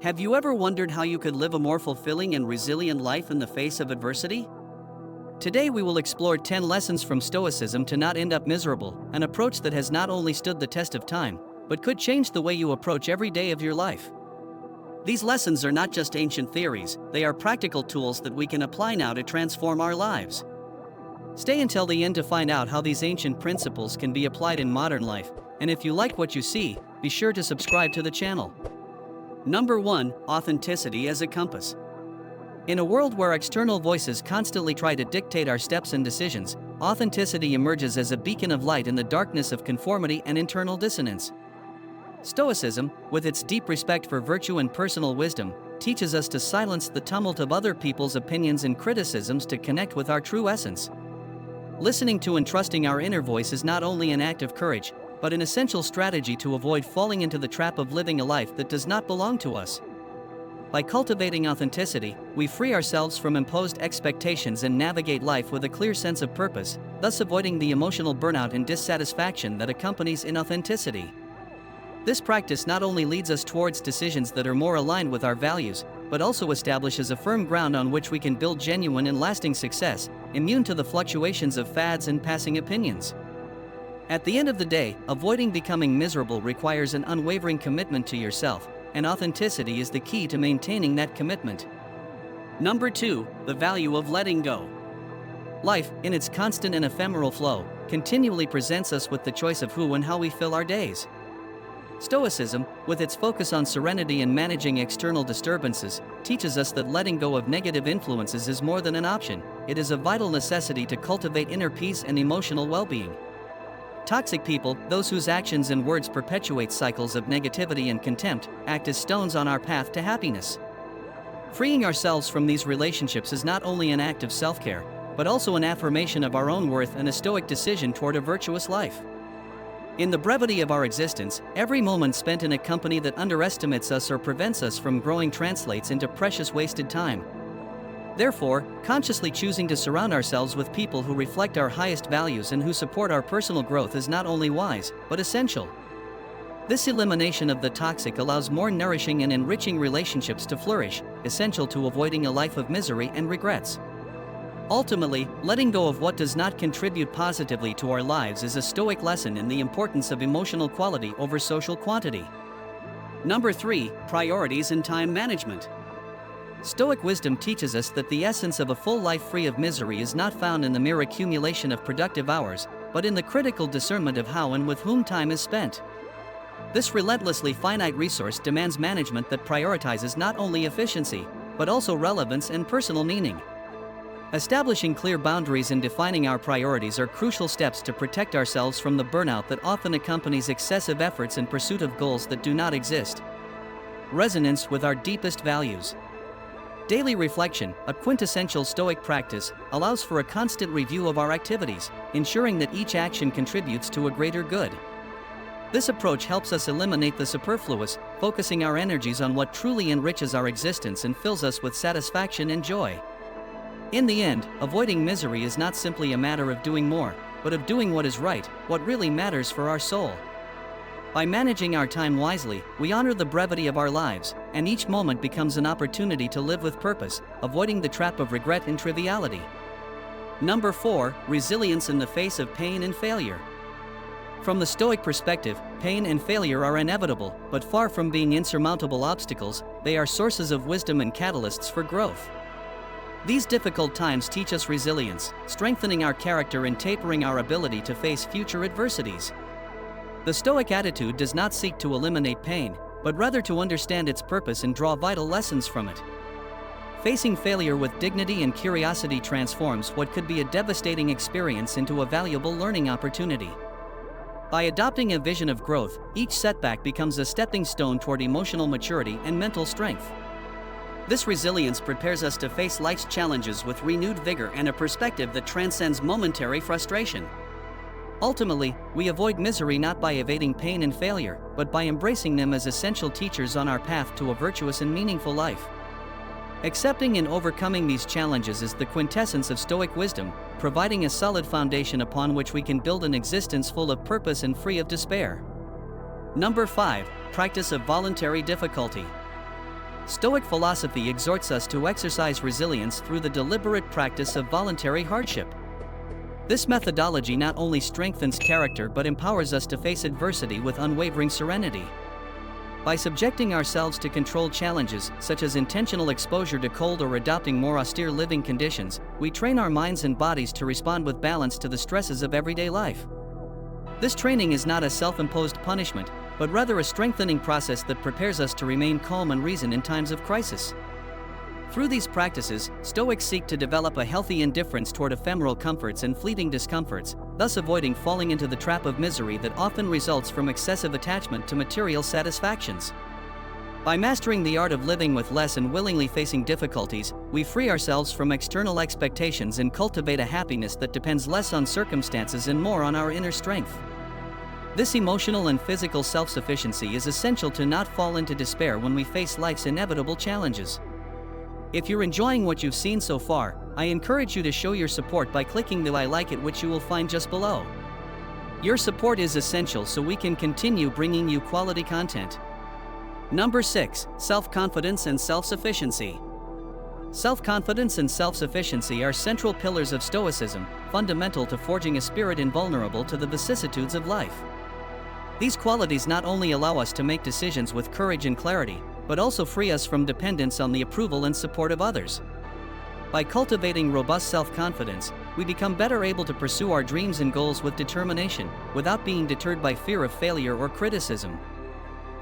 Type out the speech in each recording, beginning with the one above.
Have you ever wondered how you could live a more fulfilling and resilient life in the face of adversity? Today we will explore 10 lessons from Stoicism to not end up miserable, an approach that has not only stood the test of time, but could change the way you approach every day of your life. These lessons are not just ancient theories, they are practical tools that we can apply now to transform our lives. Stay until the end to find out how these ancient principles can be applied in modern life, and if you like what you see, be sure to subscribe to the channel. Number 1. Authenticity as a compass. In a world where external voices constantly try to dictate our steps and decisions, authenticity emerges as a beacon of light in the darkness of conformity and internal dissonance. Stoicism, with its deep respect for virtue and personal wisdom, teaches us to silence the tumult of other people's opinions and criticisms to connect with our true essence. Listening to and trusting our inner voice is not only an act of courage, but an essential strategy to avoid falling into the trap of living a life that does not belong to us. By cultivating authenticity, we free ourselves from imposed expectations and navigate life with a clear sense of purpose, thus avoiding the emotional burnout and dissatisfaction that accompanies inauthenticity. This practice not only leads us towards decisions that are more aligned with our values, but also establishes a firm ground on which we can build genuine and lasting success, immune to the fluctuations of fads and passing opinions. At the end of the day, avoiding becoming miserable requires an unwavering commitment to yourself, and authenticity is the key to maintaining that commitment. Number 2. The value of letting go. Life, in its constant and ephemeral flow, continually presents us with the choice of who and how we fill our days. Stoicism, with its focus on serenity and managing external disturbances, teaches us that letting go of negative influences is more than an option, it is a vital necessity to cultivate inner peace and emotional well-being. Toxic people, those whose actions and words perpetuate cycles of negativity and contempt, act as stones on our path to happiness. Freeing ourselves from these relationships is not only an act of self-care, but also an affirmation of our own worth and a stoic decision toward a virtuous life. In the brevity of our existence, every moment spent in a company that underestimates us or prevents us from growing translates into precious wasted time. Therefore, consciously choosing to surround ourselves with people who reflect our highest values and who support our personal growth is not only wise, but essential. This elimination of the toxic allows more nourishing and enriching relationships to flourish, essential to avoiding a life of misery and regrets. Ultimately, letting go of what does not contribute positively to our lives is a Stoic lesson in the importance of emotional quality over social quantity. Number 3. Priorities and time management. Stoic wisdom teaches us that the essence of a full life free of misery is not found in the mere accumulation of productive hours, but in the critical discernment of how and with whom time is spent. This relentlessly finite resource demands management that prioritizes not only efficiency, but also relevance and personal meaning. Establishing clear boundaries and defining our priorities are crucial steps to protect ourselves from the burnout that often accompanies excessive efforts in pursuit of goals that do not exist. Resonance with our deepest values. Daily reflection, a quintessential Stoic practice, allows for a constant review of our activities, ensuring that each action contributes to a greater good. This approach helps us eliminate the superfluous, focusing our energies on what truly enriches our existence and fills us with satisfaction and joy. In the end, avoiding misery is not simply a matter of doing more, but of doing what is right, what really matters for our soul. By managing our time wisely, we honor the brevity of our lives, and each moment becomes an opportunity to live with purpose, avoiding the trap of regret and triviality. Number 4. Resilience in the face of pain and failure. From the Stoic perspective, pain and failure are inevitable, but far from being insurmountable obstacles, they are sources of wisdom and catalysts for growth. These difficult times teach us resilience, strengthening our character and tapering our ability to face future adversities. The Stoic attitude does not seek to eliminate pain, but rather to understand its purpose and draw vital lessons from it. Facing failure with dignity and curiosity transforms what could be a devastating experience into a valuable learning opportunity. By adopting a vision of growth, each setback becomes a stepping stone toward emotional maturity and mental strength. This resilience prepares us to face life's challenges with renewed vigor and a perspective that transcends momentary frustration. Ultimately, we avoid misery not by evading pain and failure, but by embracing them as essential teachers on our path to a virtuous and meaningful life. Accepting and overcoming these challenges is the quintessence of Stoic wisdom, providing a solid foundation upon which we can build an existence full of purpose and free of despair. Number 5. Practice of voluntary difficulty. Stoic philosophy exhorts us to exercise resilience through the deliberate practice of voluntary hardship. This methodology not only strengthens character but empowers us to face adversity with unwavering serenity. By subjecting ourselves to controlled challenges, such as intentional exposure to cold or adopting more austere living conditions, we train our minds and bodies to respond with balance to the stresses of everyday life. This training is not a self-imposed punishment, but rather a strengthening process that prepares us to remain calm and reason in times of crisis. Through these practices, Stoics seek to develop a healthy indifference toward ephemeral comforts and fleeting discomforts, thus avoiding falling into the trap of misery that often results from excessive attachment to material satisfactions. By mastering the art of living with less and willingly facing difficulties, we free ourselves from external expectations and cultivate a happiness that depends less on circumstances and more on our inner strength. This emotional and physical self-sufficiency is essential to not fall into despair when we face life's inevitable challenges. If you're enjoying what you've seen so far, I encourage you to show your support by clicking the I like it, which you will find just below. Your support is essential so we can continue bringing you quality content. Number 6. Self-confidence and self-sufficiency. Self-confidence and self-sufficiency are central pillars of Stoicism, fundamental to forging a spirit invulnerable to the vicissitudes of life. These qualities not only allow us to make decisions with courage and clarity, but also free us from dependence on the approval and support of others. By cultivating robust self-confidence, we become better able to pursue our dreams and goals with determination, without being deterred by fear of failure or criticism.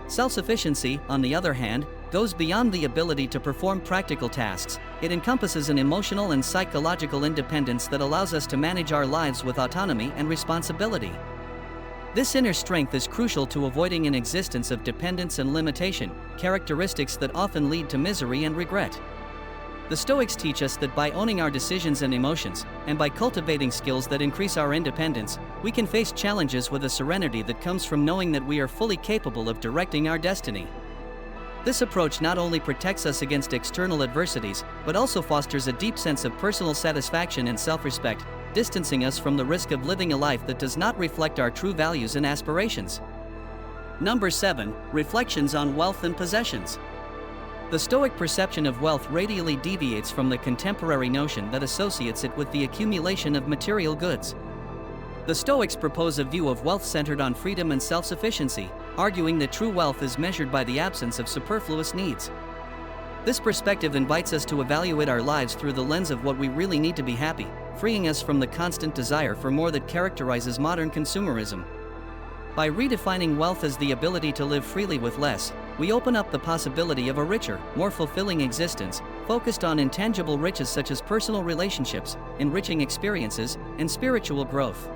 Self-sufficiency, on the other hand, goes beyond the ability to perform practical tasks. It encompasses an emotional and psychological independence that allows us to manage our lives with autonomy and responsibility. This inner strength is crucial to avoiding an existence of dependence and limitation, characteristics that often lead to misery and regret. The Stoics teach us that by owning our decisions and emotions, and by cultivating skills that increase our independence, we can face challenges with a serenity that comes from knowing that we are fully capable of directing our destiny. This approach not only protects us against external adversities, but also fosters a deep sense of personal satisfaction and self-respect, distancing us from the risk of living a life that does not reflect our true values and aspirations. Number 7. Reflections on wealth and possessions. The Stoic perception of wealth radially deviates from the contemporary notion that associates it with the accumulation of material goods. The Stoics propose a view of wealth centered on freedom and self-sufficiency, arguing that true wealth is measured by the absence of superfluous needs. This perspective invites us to evaluate our lives through the lens of what we really need to be happy, freeing us from the constant desire for more that characterizes modern consumerism. By redefining wealth as the ability to live freely with less, we open up the possibility of a richer, more fulfilling existence, focused on intangible riches such as personal relationships, enriching experiences, and spiritual growth.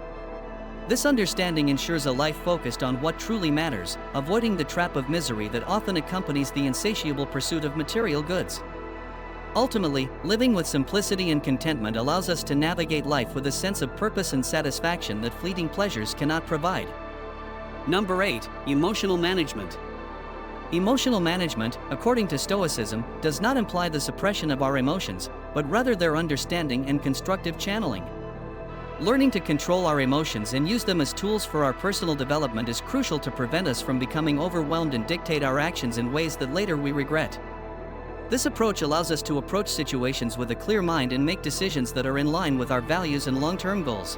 This understanding ensures a life focused on what truly matters, avoiding the trap of misery that often accompanies the insatiable pursuit of material goods. Ultimately, living with simplicity and contentment allows us to navigate life with a sense of purpose and satisfaction that fleeting pleasures cannot provide. Number 8. Emotional management. Emotional management, according to Stoicism, does not imply the suppression of our emotions, but rather their understanding and constructive channeling. Learning to control our emotions and use them as tools for our personal development is crucial to prevent us from becoming overwhelmed and dictate our actions in ways that later we regret. This approach allows us to approach situations with a clear mind and make decisions that are in line with our values and long-term goals.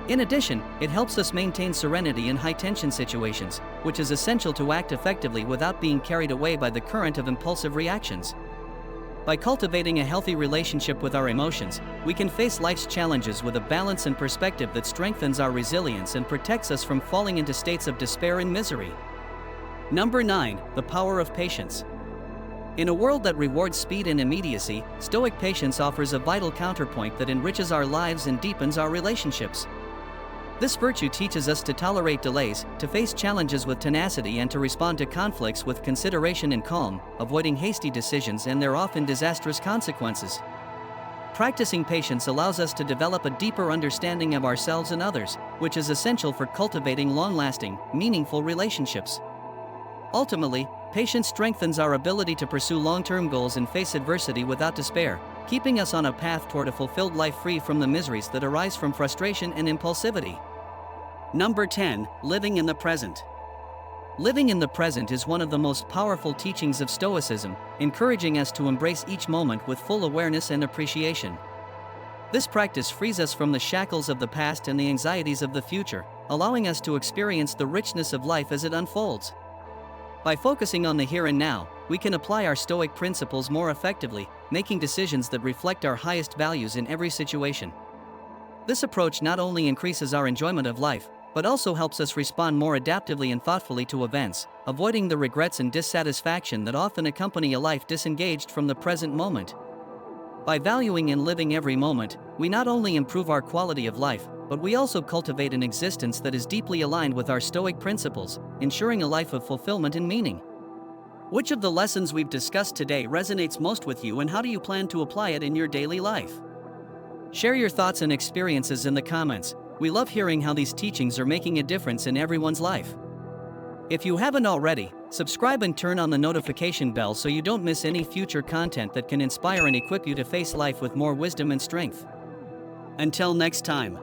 In addition, it helps us maintain serenity in high-tension situations, which is essential to act effectively without being carried away by the current of impulsive reactions. By cultivating a healthy relationship with our emotions, we can face life's challenges with a balance and perspective that strengthens our resilience and protects us from falling into states of despair and misery. Number 9. The power of patience. In a world that rewards speed and immediacy, Stoic patience offers a vital counterpoint that enriches our lives and deepens our relationships. This virtue teaches us to tolerate delays, to face challenges with tenacity, and to respond to conflicts with consideration and calm, avoiding hasty decisions and their often disastrous consequences. Practicing patience allows us to develop a deeper understanding of ourselves and others, which is essential for cultivating long-lasting, meaningful relationships. Ultimately, patience strengthens our ability to pursue long-term goals and face adversity without despair, keeping us on a path toward a fulfilled life free from the miseries that arise from frustration and impulsivity. Number 10. Living in the present. Living in the present is one of the most powerful teachings of Stoicism, encouraging us to embrace each moment with full awareness and appreciation. This practice frees us from the shackles of the past and the anxieties of the future, allowing us to experience the richness of life as it unfolds. By focusing on the here and now, we can apply our Stoic principles more effectively, making decisions that reflect our highest values in every situation. This approach not only increases our enjoyment of life, but also helps us respond more adaptively and thoughtfully to events, avoiding the regrets and dissatisfaction that often accompany a life disengaged from the present moment. By valuing and living every moment, we not only improve our quality of life, but we also cultivate an existence that is deeply aligned with our Stoic principles, ensuring a life of fulfillment and meaning. Which of the lessons we've discussed today resonates most with you, and how do you plan to apply it in your daily life? Share your thoughts and experiences in the comments. We love hearing how these teachings are making a difference in everyone's life. If you haven't already, subscribe and turn on the notification bell so you don't miss any future content that can inspire and equip you to face life with more wisdom and strength. Until next time.